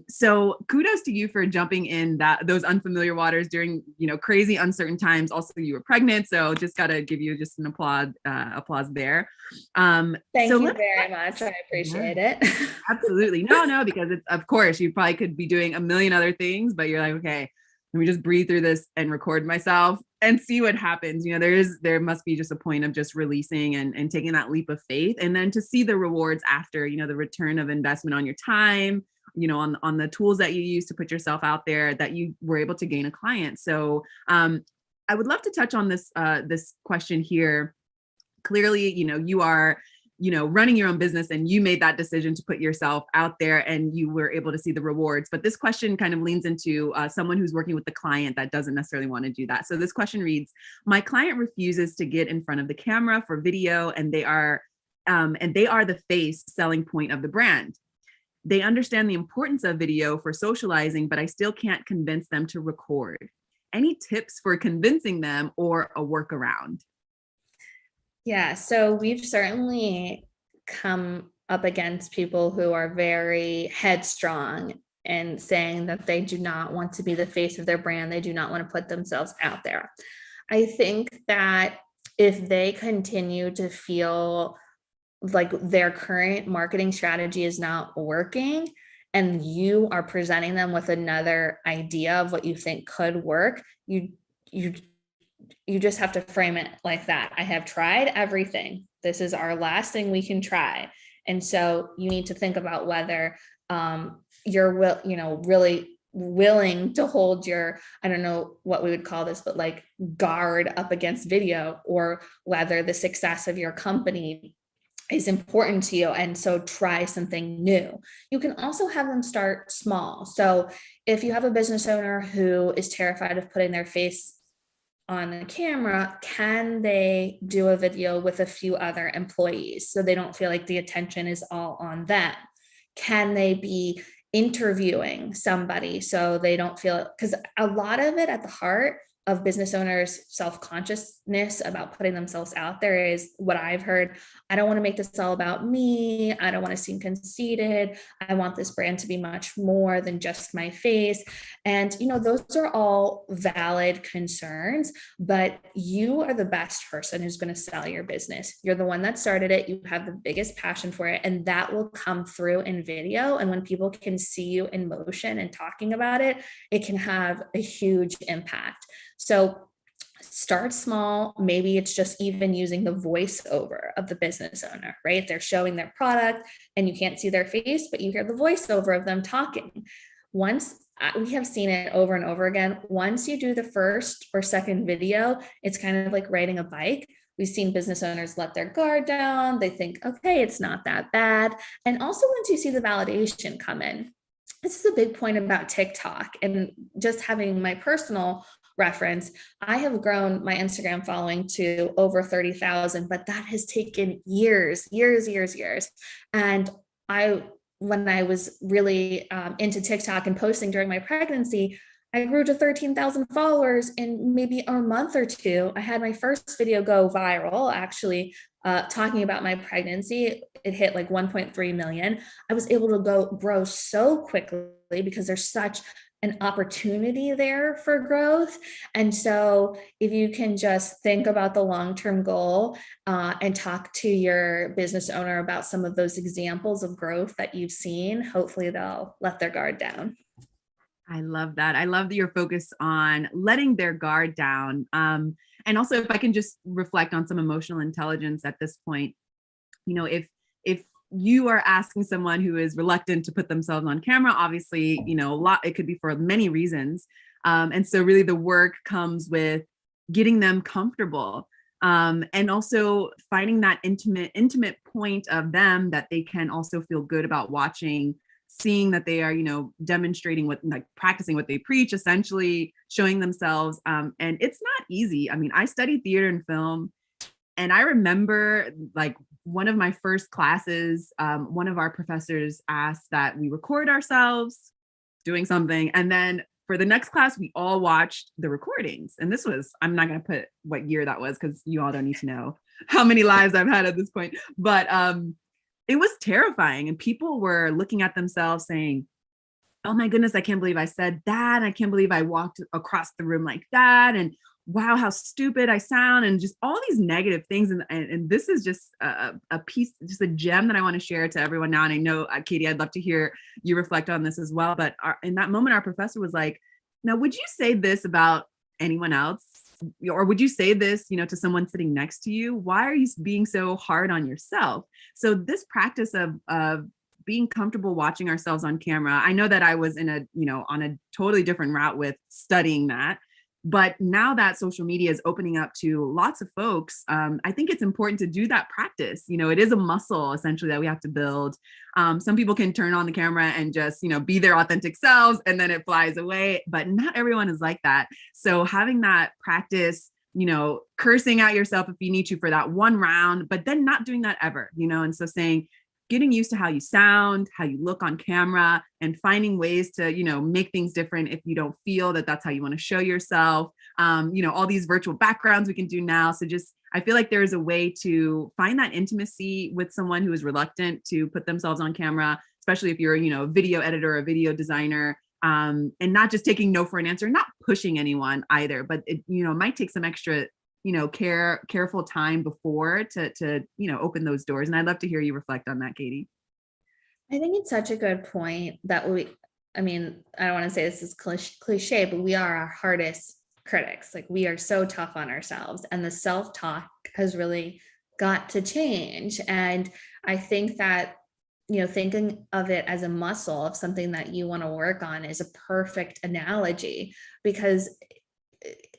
So kudos to you for jumping in those unfamiliar waters during crazy uncertain times. Also, you were pregnant, so just got to give you just an applause there. Thank you very much. I appreciate it. Absolutely. No, because it's, of course, you probably could be doing a million other things, but you're like, okay, let me just breathe through this and record myself and see what happens. There must be just a point of just releasing and taking that leap of faith, and then to see the rewards after, the return of investment on your time, on the tools that you use to put yourself out there, that you were able to gain a client. So I would love to touch on this question here. Clearly, you are running your own business, and you made that decision to put yourself out there, and you were able to see the rewards. But this question kind of leans into someone who's working with the client that doesn't necessarily want to do that. So this question reads, my client refuses to get in front of the camera for video, and they are the face selling point of the brand. They understand the importance of video for socializing, but I still can't convince them to record. Any tips for convincing them or a workaround? Yeah, so we've certainly come up against people who are very headstrong and saying that they do not want to be the face of their brand. They do not want to put themselves out there. I think that if they continue to feel like their current marketing strategy is not working, and you are presenting them with another idea of what you think could work, you just have to frame it like that. I have tried everything. This is our last thing we can try. And so you need to think about whether you're really willing to hold your, I don't know what we would call this, but like guard up against video, or whether the success of your company is important to you. And so try something new. You can also have them start small. So if you have a business owner who is terrified of putting their face on the camera, can they do a video with a few other employees so they don't feel like the attention is all on them? Can they be interviewing somebody so they don't feel, because a lot of it at the heart of business owners' self-consciousness about putting themselves out there is what I've heard. I don't want to make this all about me. I don't want to seem conceited. I want this brand to be much more than just my face. And, those are all valid concerns, but you are the best person who's going to sell your business. You're the one that started it. You have the biggest passion for it, and that will come through in video. And when people can see you in motion and talking about it, it can have a huge impact. So start small. Maybe it's just even using the voiceover of the business owner, right? They're showing their product and you can't see their face, but you hear the voiceover of them talking. Once we have seen it over and over again, once you do the first or second video, it's kind of like riding a bike. we've seen business owners let their guard down. They think, okay, it's not that bad. And also once you see the validation come in, this is a big point about TikTok and just having my personal reference. I have grown my Instagram following to over 30,000, but that has taken years, years, years, years. And when I was really into TikTok and posting during my pregnancy, I grew to 13,000 followers in maybe a month or two. I had my first video go viral, actually, talking about my pregnancy. It hit like 1.3 million. I was able to grow so quickly because there's such an opportunity there for growth. And so if you can just think about the long-term goal and talk to your business owner about some of those examples of growth that you've seen, hopefully they'll let their guard down. I love that. I love that you're focused on letting their guard down. And also, if I can just reflect on some emotional intelligence at this point, if you are asking someone who is reluctant to put themselves on camera, obviously, it could be for many reasons. And so really the work comes with getting them comfortable. And also finding that intimate point of them that they can also feel good about watching, seeing that they are, demonstrating practicing what they preach, essentially showing themselves. And it's not easy. I mean, I studied theater and film, and I remember like one of my first classes, one of our professors asked that we record ourselves doing something. And then for the next class, we all watched the recordings. And this was, I'm not going to put what year that was because you all don't need to know how many lives I've had at this point. But it was terrifying. And people were looking at themselves saying, oh my goodness, I can't believe I said that. I can't believe I walked across the room like that. And wow, how stupid I sound, and just all these negative things. And this is just a piece, just a gem that I want to share to everyone now. And I know, Katie, I'd love to hear you reflect on this as well. But in that moment, our professor was like, now, would you say this about anyone else? Or would you say this, to someone sitting next to you? Why are you being so hard on yourself? So this practice of being comfortable watching ourselves on camera, I know that I was on a totally different route with studying that. But now that social media is opening up to lots of folks, I think it's important to do that practice. It is a muscle essentially that we have to build. Some people can turn on the camera and just, be their authentic selves and then it flies away, but not everyone is like that. So having that practice, cursing at yourself if you need to for that one round, but then not doing that ever, and so getting used to how you sound, how you look on camera, and finding ways to, make things different if you don't feel that that's how you want to show yourself. All these virtual backgrounds we can do now. So I feel like there's a way to find that intimacy with someone who is reluctant to put themselves on camera, especially if you're, a video editor or a video designer, and not just taking no for an answer, not pushing anyone either, but it, might take some extra careful time before to open those doors. And I'd love to hear you reflect on that, Katie. I think it's such a good point that I don't want to say this is cliche, but we are our hardest critics. Like, we are so tough on ourselves, and the self-talk has really got to change. And I think that, thinking of it as a muscle of something that you want to work on is a perfect analogy, because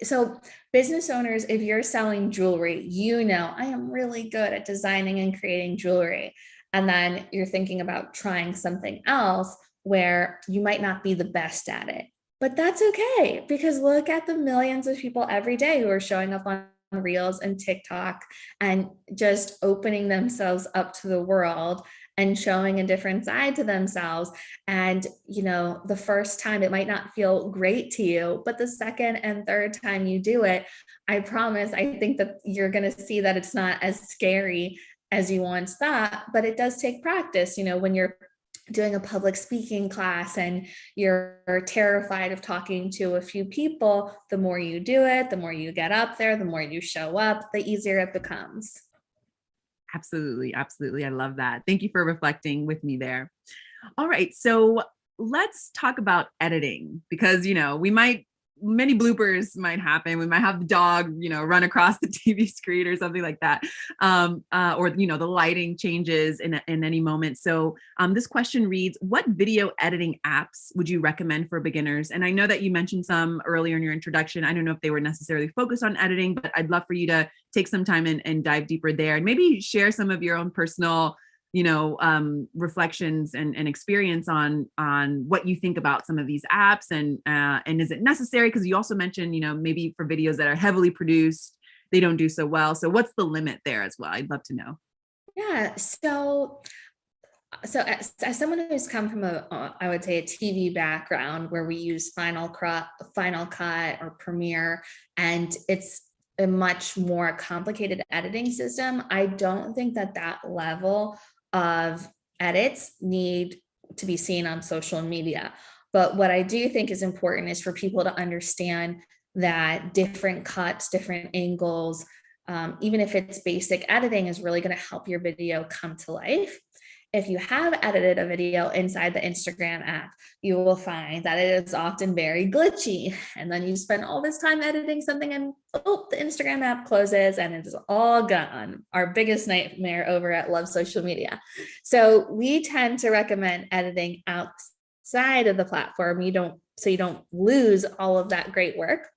so business owners, if you're selling jewelry, I am really good at designing and creating jewelry. And then you're thinking about trying something else where you might not be the best at it. But that's okay, because look at the millions of people every day who are showing up on Reels and TikTok and just opening themselves up to the world and showing a different side to themselves. And, the first time it might not feel great to you, but the second and third time you do it, I promise, I think that you're going to see that it's not as scary as you once thought, but it does take practice. When you're doing a public speaking class and you're terrified of talking to a few people, the more you do it, the more you get up there, the more you show up, the easier it becomes. Absolutely. Absolutely. I love that. Thank you for reflecting with me there. All right. So let's talk about editing, because, we might many bloopers might happen. We might have the dog, run across the TV screen or something like that. Or, the lighting changes in any moment. So this question reads, what video editing apps would you recommend for beginners? And I know that you mentioned some earlier in your introduction. I don't know if they were necessarily focused on editing, but I'd love for you to take some time and dive deeper there and maybe share some of your own personal reflections and experience on what you think about some of these apps and is it necessary? Because you also mentioned, maybe for videos that are heavily produced, they don't do so well. So what's the limit there as well? I'd love to know. Yeah. So as someone who's come from I would say a TV background where we use Final Cut or Premiere, and it's a much more complicated editing system, I don't think that level of edits need to be seen on social media. But what I do think is important is for people to understand that different cuts, different angles, even if it's basic editing, is really going to help your video come to life. If you have edited a video inside the Instagram app, you will find that it is often very glitchy. And then you spend all this time editing something and the Instagram app closes and it is all gone. Our biggest nightmare over at Love Social Media. So we tend to recommend editing outside of the platform. You don't lose all of that great work.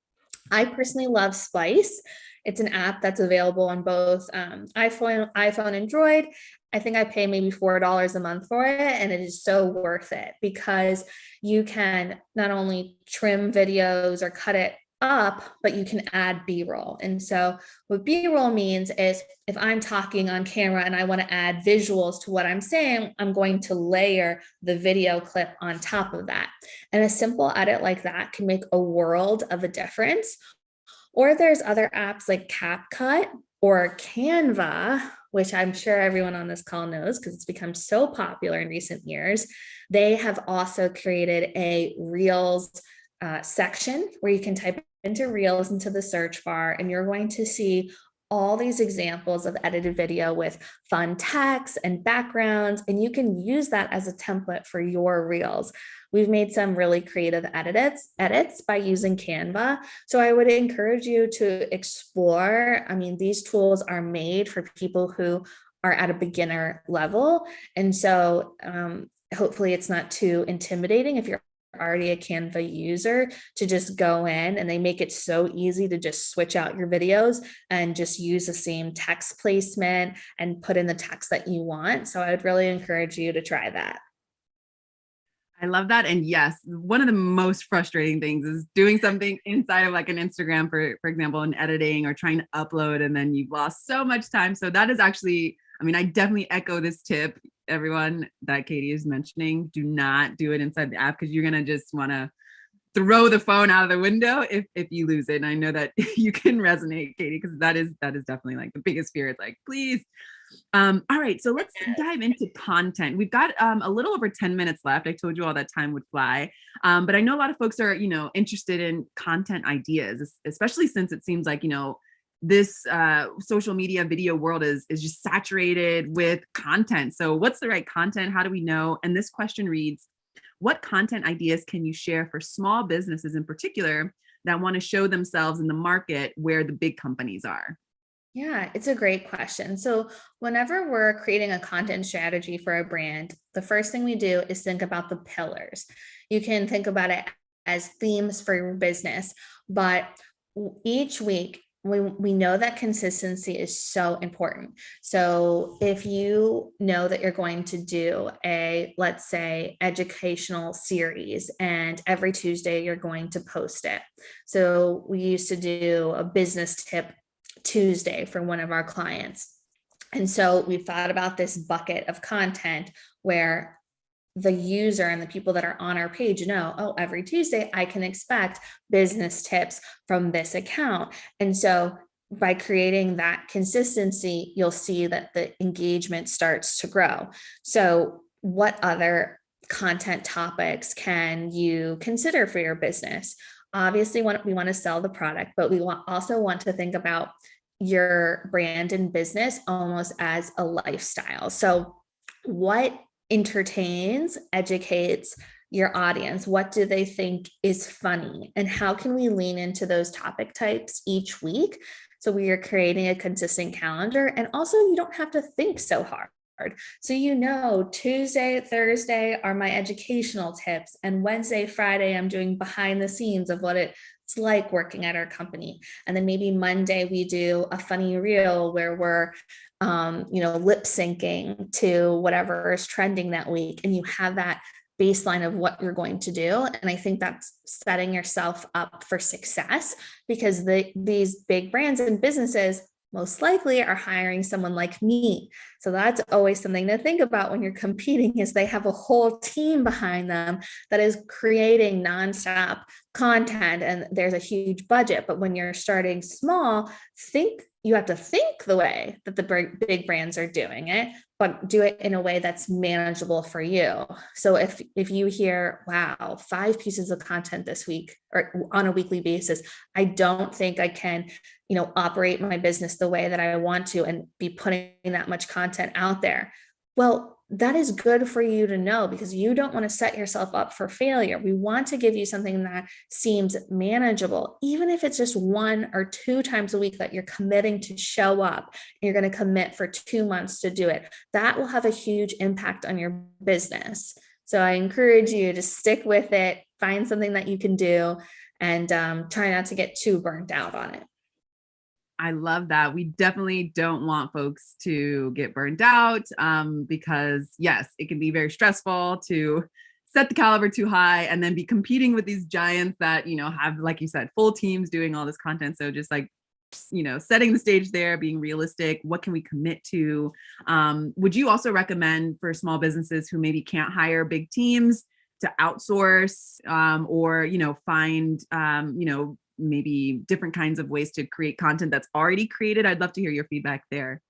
I personally love Splice. It's an app that's available on both iPhone, Android. I think I pay maybe $4 a month for it, and it is so worth it because you can not only trim videos or cut it up, but you can add B-roll. And so what B-roll means is if I'm talking on camera and I want to add visuals to what I'm saying, I'm going to layer the video clip on top of that. And a simple edit like that can make a world of a difference. Or there's other apps like CapCut or Canva, which I'm sure everyone on this call knows because it's become so popular in recent years. They have also created a Reels section where you can type into Reels into the search bar, and you're going to see all these examples of edited video with fun text and backgrounds, and you can use that as a template for your Reels. We've made some really creative edits by using Canva. So I would encourage you to explore. I mean, these tools are made for people who are at a beginner level. And so hopefully it's not too intimidating if you're already a Canva user to just go in, and they make it so easy to just switch out your videos and just use the same text placement and put in the text that you want. So I would really encourage you to try that. I love that. And yes, one of the most frustrating things is doing something inside of like an Instagram, for example, and editing or trying to upload, and then you've lost so much time. So that is actually, I mean, I definitely echo this tip, everyone, that Katie is mentioning. Do not do it inside the app because you're going to just want to throw the phone out of the window if you lose it. And I know that you can resonate, Katie, because that is definitely like the biggest fear. It's like, please. All right, so let's dive into content. We've got a little over 10 minutes left. I told you all that time would fly, but I know a lot of folks are, interested in content ideas, especially since it seems like, this social media video world is just saturated with content. So what's the right content? How do we know? And this question reads, what content ideas can you share for small businesses in particular that want to show themselves in the market where the big companies are? Yeah, it's a great question. So whenever we're creating a content strategy for a brand, the first thing we do is think about the pillars. You can think about it as themes for your business, but each week we know that consistency is so important. So if you know that you're going to do let's say, educational series, and every Tuesday you're going to post it. So we used to do a business tip Tuesday for one of our clients. And so we thought about this bucket of content where the user and the people that are on our page know, oh, every Tuesday I can expect business tips from this account. And so by creating that consistency, you'll see that the engagement starts to grow. So what other content topics can you consider for your business? Obviously, we want to sell the product, but we also want to think about your brand and business almost as a lifestyle. So what entertains, educates, your audience? What do they think is funny? And how can we lean into those topic types each week? So we are creating a consistent calendar. And also, you don't have to think so hard. So, Tuesday, Thursday are my educational tips, and Wednesday, Friday, I'm doing behind the scenes of what it's like working at our company. And then maybe Monday, we do a funny reel where we're, lip syncing to whatever is trending that week. And you have that baseline of what you're going to do. And I think that's setting yourself up for success, because these big brands and businesses most likely are hiring someone like me. So that's always something to think about when you're competing, is they have a whole team behind them that is creating nonstop content, and there's a huge budget. But when you're starting small, you have to think the way that the big brands are doing it, but do it in a way that's manageable for you. So if you hear, wow, 5 pieces of content this week or on a weekly basis, I don't think I can, operate my business the way that I want to and be putting that much content out there. Well, that is good for you to know, because you don't want to set yourself up for failure. We want to give you something that seems manageable, even if it's just 1 or 2 times a week that you're committing to show up. You're going to commit for 2 months to do it. That will have a huge impact on your business. So I encourage you to stick with it, find something that you can do, and try not to get too burnt out on it. I love that. We definitely don't want folks to get burned out, because yes, it can be very stressful to set the caliber too high and then be competing with these giants that, have, like you said, full teams doing all this content. So just like, setting the stage there, being realistic, what can we commit to? Would you also recommend for small businesses who maybe can't hire big teams to outsource, or, find, maybe different kinds of ways to create content that's already created? I'd love to hear your feedback there.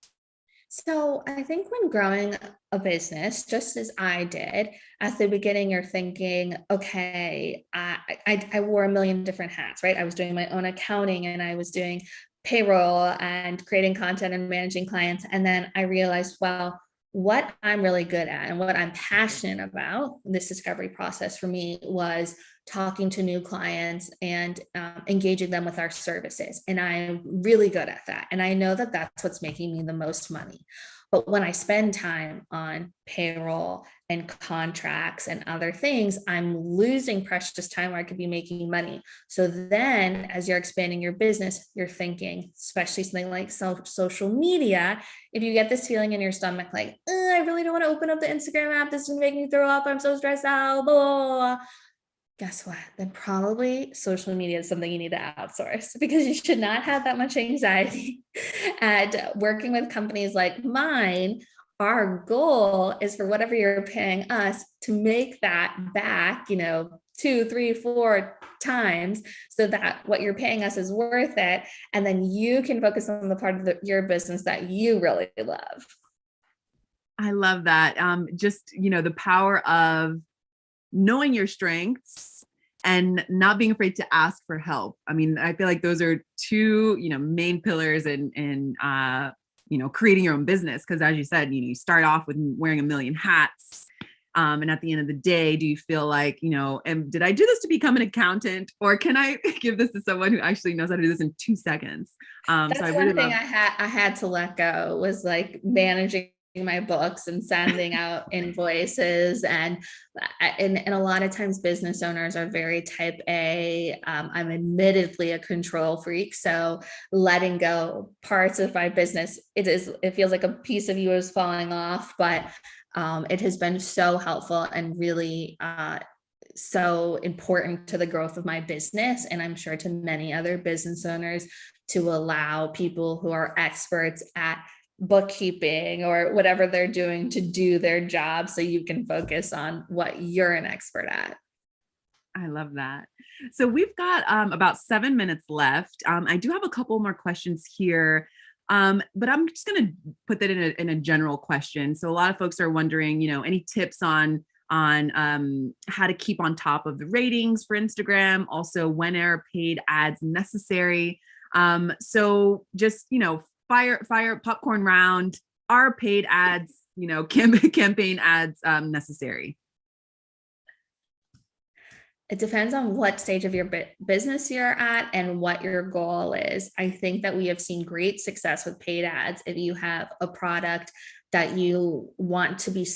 So I think when growing a business, just as I did at the beginning, you're thinking, okay, I wore a million different hats, right? I was doing my own accounting, and I was doing payroll and creating content and managing clients. And then I realized, well, what I'm really good at and what I'm passionate about, this discovery process for me was talking to new clients and engaging them with our services. And I'm really good at that. And I know that that's what's making me the most money. But when I spend time on payroll and contracts and other things, I'm losing precious time where I could be making money. So then as you're expanding your business, you're thinking, especially something like social media, if you get this feeling in your stomach, like, I really don't want to open up the Instagram app, this is going to make me throw up, I'm so stressed out, blah, blah, blah. Guess what? Then probably social media is something you need to outsource, because you should not have that much anxiety. And working with companies like mine, our goal is for whatever you're paying us to make that back, 2, 3, 4 times, so that what you're paying us is worth it. And then you can focus on the part of your business that you really love. I love that. Just, the power of knowing your strengths and not being afraid to ask for help. I mean, I feel like those are 2, main pillars in creating your own business. Because as you said, you start off with wearing a million hats. And at the end of the day, do you feel like, did I do this to become an accountant, or can I give this to someone who actually knows how to do this in 2 seconds? That's so I one really thing love. I had to let go, was like managing my books and sending out invoices, and a lot of times business owners are very type A. I'm admittedly a control freak, so letting go parts of my business, it feels like a piece of you is falling off, but it has been so helpful and really so important to the growth of my business, and I'm sure to many other business owners, to allow people who are experts at bookkeeping or whatever they're doing to do their job, so you can focus on what you're an expert at. I love that. So we've got about 7 minutes left. I do have a couple more questions here, but I'm just going to put that in a general question. So a lot of folks are wondering, any tips on how to keep on top of the ratings for Instagram? Also, when are paid ads necessary? So just, fire popcorn round. Are paid ads, campaign ads necessary? It depends on what stage of your business you're at and what your goal is. I think that we have seen great success with paid ads. If you have a product that you want to be,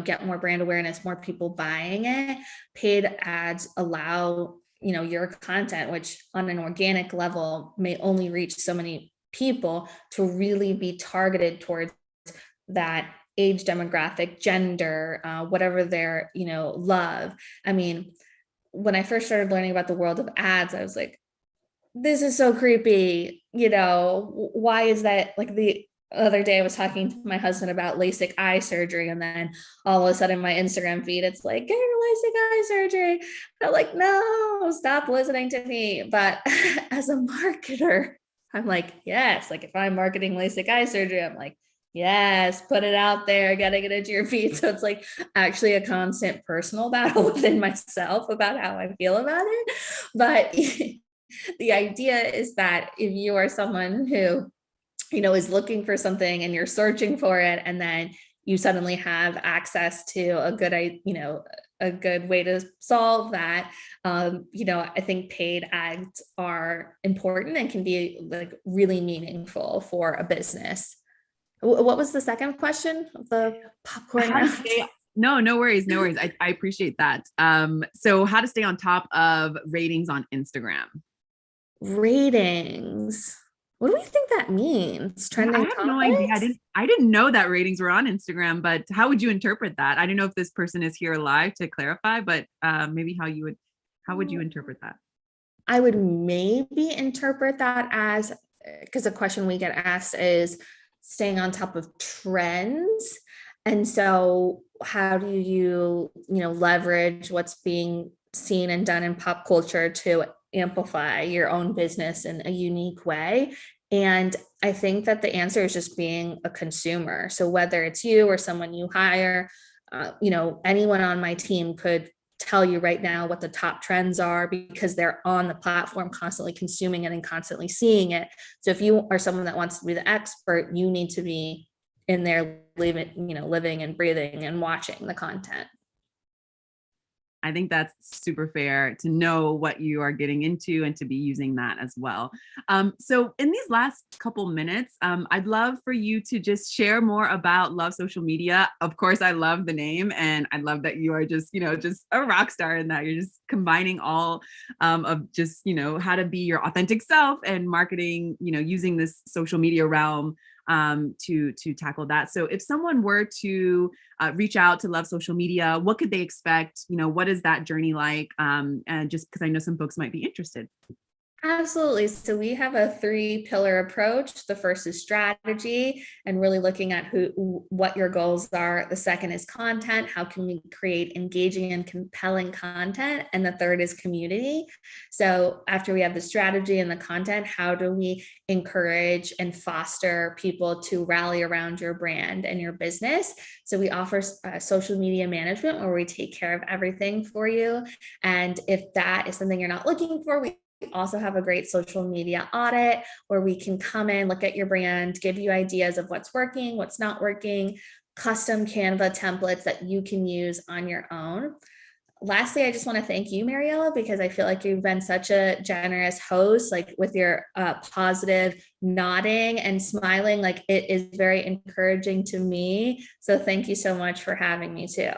get more brand awareness, more people buying it, paid ads allow, your content, which on an organic level may only reach so many people, to really be targeted towards that age demographic, gender, whatever their, love. I mean, when I first started learning about the world of ads, I was like, this is so creepy. Why is that? Like the other day, I was talking to my husband about LASIK eye surgery, and then all of a sudden, my Instagram feed, it's like, get your LASIK eye surgery. I'm like, no, stop listening to me. But as a marketer, I'm like, yes, like if I'm marketing LASIK eye surgery, I'm like, yes, put it out there, gotta get into your feed. So it's like actually a constant personal battle within myself about how I feel about it. But the idea is that if you are someone who, is looking for something and you're searching for it, and then you suddenly have access to a good way to solve that. I think paid ads are important and can be like really meaningful for a business. What was the second question of the popcorn round? No worries. No worries. I appreciate that. So how to stay on top of ratings on Instagram? Ratings. What do we think that means? Yeah, I Trending have no idea. topics? I didn't know that ratings were on Instagram, but how would you interpret that? I don't know if this person is here live to clarify, but maybe how would you interpret that? I would maybe interpret that as, because a question we get asked is staying on top of trends. And so how do leverage what's being seen and done in pop culture to amplify your own business in a unique way? And I think that the answer is just being a consumer. So whether it's you or someone you hire, anyone on my team could tell you right now what the top trends are because they're on the platform constantly consuming it and constantly seeing it. So if you are someone that wants to be the expert, you need to be in there living and breathing and watching the content. I think that's super fair to know what you are getting into and to be using that as well. So in these last couple minutes, I'd love for you to just share more about Love Social Media. Of course, I love the name, and I love that you are just a rock star in that you're just combining all of just, how to be your authentic self and marketing, using this social media realm to tackle that. So if someone were to reach out to Love Social Media, what could they expect? What is that journey like? And just because I know some folks might be interested. Absolutely. So we have a 3-pillar approach. The first is strategy and really looking at what your goals are. The second is content. How can we create engaging and compelling content? And the third is community. So after we have the strategy and the content, how do we encourage and foster people to rally around your brand and your business? So we offer social media management where we take care of everything for you. And if that is something you're not looking for, we also have a great social media audit where we can come in, look at your brand, give you ideas of what's working, what's not working, custom Canva templates that you can use on your own. Lastly, I just want to thank you, Mariella, because I feel like you've been such a generous host, like with your positive nodding and smiling, like it is very encouraging to me. So thank you so much for having me too.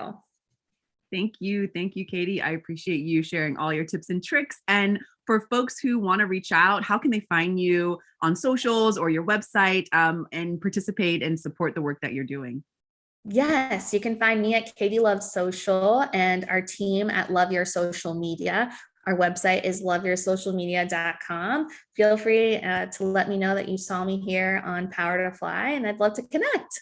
Thank you, Katie. I appreciate you sharing all your tips and tricks. And for folks who want to reach out, how can they find you on socials or your website and participate and support the work that you're doing? Yes, you can find me at Katie Love Social and our team at Love Your Social Media. Our website is loveyoursocialmedia.com. Feel free to let me know that you saw me here on Power to Fly, and I'd love to connect.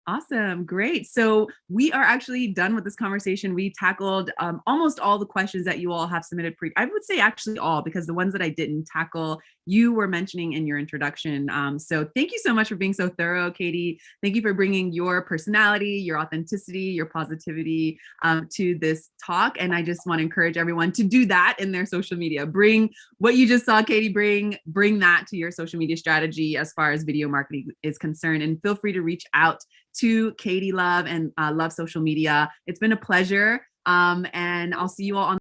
Awesome. Great. So we are actually done with this conversation. We tackled almost all the questions that you all have submitted. I would say actually all, because the ones that I didn't tackle, you were mentioning in your introduction. So thank you so much for being so thorough, Katie. Thank you for bringing your personality, your authenticity, your positivity to this talk. And I just want to encourage everyone to do that in their social media. Bring what you just saw, Katie, bring that to your social media strategy as far as video marketing is concerned. And feel free to reach out to Katie Love and Love Social Media. It's been a pleasure. And I'll see you all on